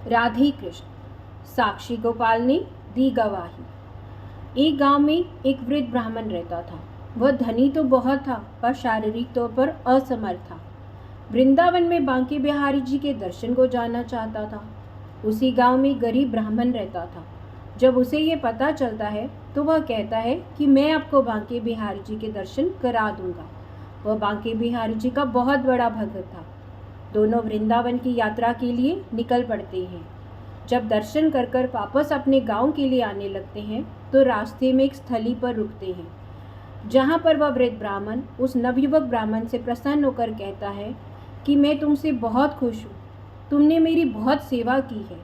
राधे कृष्ण। साक्षी गोपाल ने दी गवाही। एक गांव में एक वृद्ध ब्राह्मण रहता था। वह धनी तो बहुत था, पर शारीरिक तौर पर असमर्थ था। वृंदावन में बांके बिहारी जी के दर्शन को जाना चाहता था। उसी गांव में गरीब ब्राह्मण रहता था। जब उसे ये पता चलता है तो वह कहता है कि मैं आपको बांके बिहारी जी के दर्शन करा दूंगा। वह बांके बिहारी जी का बहुत बड़ा भक्त था। दोनों वृंदावन की यात्रा के लिए निकल पड़ते हैं। जब दर्शन कर कर वापस अपने गांव के लिए आने लगते हैं तो रास्ते में एक स्थली पर रुकते हैं, जहां पर वह वृद्ध ब्राह्मण उस नवयुवक ब्राह्मण से प्रसन्न होकर कहता है कि मैं तुमसे बहुत खुश हूँ, तुमने मेरी बहुत सेवा की है।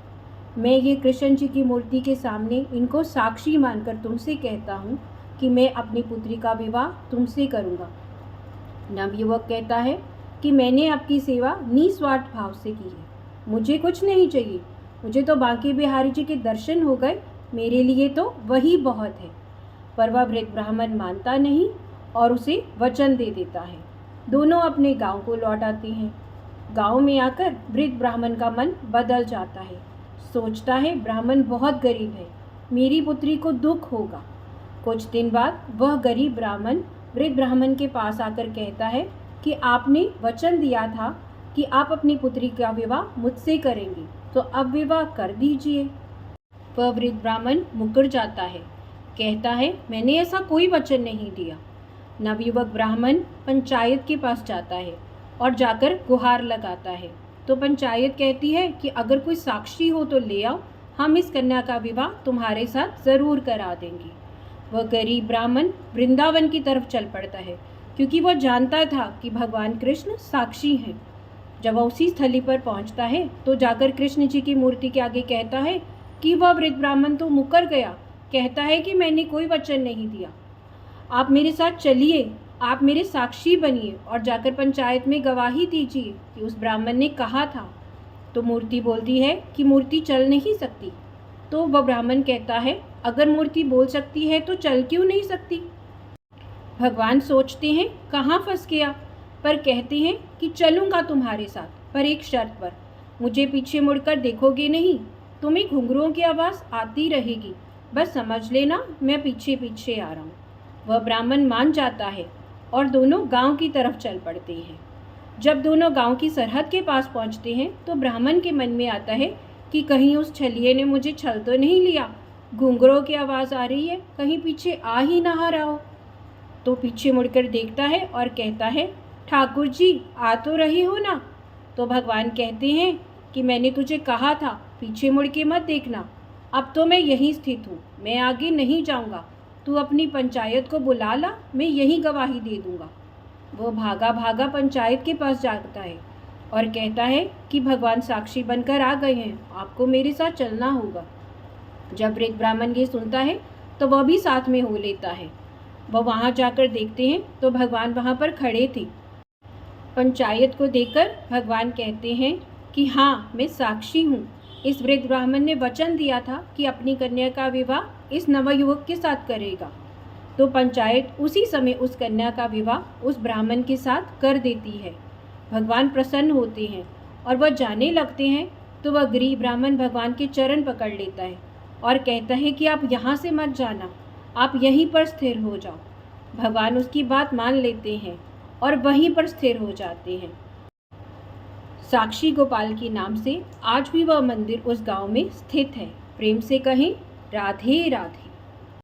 मैं ये कृष्ण जी की मूर्ति के सामने इनको साक्षी मानकर तुमसे कहता हूँ कि मैं अपनी पुत्री का विवाह तुमसे करूँगा। नवयुवक कहता है कि मैंने आपकी सेवा निस्वार्थ भाव से की है, मुझे कुछ नहीं चाहिए, मुझे तो बांके बिहारी जी के दर्शन हो गए, मेरे लिए तो वही बहुत है। पर वह वृद्ध ब्राह्मण मानता नहीं और उसे वचन दे देता है। दोनों अपने गांव को लौट आते हैं। गांव में आकर वृद्ध ब्राह्मण का मन बदल जाता है। सोचता है ब्राह्मण बहुत गरीब है, मेरी पुत्री को दुख होगा। कुछ दिन बाद वह गरीब ब्राह्मण वृद्ध ब्राह्मण के पास आकर कहता है कि आपने वचन दिया था कि आप अपनी पुत्री का विवाह मुझसे करेंगे, तो अब विवाह कर दीजिए। वह वृद्ध ब्राह्मण मुकर जाता है, कहता है मैंने ऐसा कोई वचन नहीं दिया। नवयुवक ब्राह्मण पंचायत के पास जाता है और जाकर गुहार लगाता है, तो पंचायत कहती है कि अगर कोई साक्षी हो तो ले आओ, हम इस कन्या का विवाह तुम्हारे साथ ज़रूर करा देंगे। वह गरीब ब्राह्मण वृंदावन की तरफ चल पड़ता है, क्योंकि वह जानता था कि भगवान कृष्ण साक्षी हैं। जब वह उसी स्थली पर पहुंचता है तो जाकर कृष्ण जी की मूर्ति के आगे कहता है कि वह वृद्ध ब्राह्मण तो मुकर गया, कहता है कि मैंने कोई वचन नहीं दिया, आप मेरे साथ चलिए, आप मेरे साक्षी बनिए और जाकर पंचायत में गवाही दीजिए कि उस ब्राह्मण ने कहा था। तो मूर्ति बोलती है कि मूर्ति चल नहीं सकती। तो वह ब्राह्मण कहता है अगर मूर्ति बोल सकती है तो चल क्यों नहीं सकती। भगवान सोचते हैं कहाँ फंस गया, पर कहते हैं कि चलूँगा तुम्हारे साथ, पर एक शर्त पर, मुझे पीछे मुड़कर देखोगे नहीं, तुम्हें घुंघरुओं की आवाज़ आती रहेगी, बस समझ लेना मैं पीछे पीछे आ रहा हूँ। वह ब्राह्मण मान जाता है और दोनों गांव की तरफ चल पड़ते हैं। जब दोनों गांव की सरहद के पास पहुँचते हैं तो ब्राह्मण के मन में आता है कि कहीं उस छलिए ने मुझे छल तो नहीं लिया, घुंघरुओं की आवाज़ आ रही है, कहीं पीछे आ ही ना रहा हो। तो पीछे मुड़कर देखता है और कहता है ठाकुर जी आ तो रही हो ना। तो भगवान कहते हैं कि मैंने तुझे कहा था पीछे मुड़ के मत देखना, अब तो मैं यहीं स्थित हूँ, मैं आगे नहीं जाऊँगा, तू अपनी पंचायत को बुला ला, मैं यहीं गवाही दे दूँगा। वो भागा भागा पंचायत के पास जाता है और कहता है कि भगवान साक्षी बनकर आ गए हैं, आपको मेरे साथ चलना होगा। जब वृद्ध ब्राह्मण ये सुनता है तो वह भी साथ में हो लेता है। वह वहाँ जाकर देखते हैं तो भगवान वहाँ पर खड़े थे। पंचायत को देखकर भगवान कहते हैं कि हाँ मैं साक्षी हूँ, इस वृद्ध ब्राह्मण ने वचन दिया था कि अपनी कन्या का विवाह इस नवयुवक के साथ करेगा। तो पंचायत उसी समय उस कन्या का विवाह उस ब्राह्मण के साथ कर देती है। भगवान प्रसन्न होते हैं और वह जाने लगते हैं तो वह गरीब ब्राह्मण भगवान के चरण पकड़ लेता है और कहता है कि आप यहाँ से मत जाना, आप यहीं पर स्थिर हो जाओ। भगवान उसकी बात मान लेते हैं और वहीं पर स्थिर हो जाते हैं। साक्षी गोपाल के नाम से आज भी वह मंदिर उस गांव में स्थित है। प्रेम से कहें राधे राधे।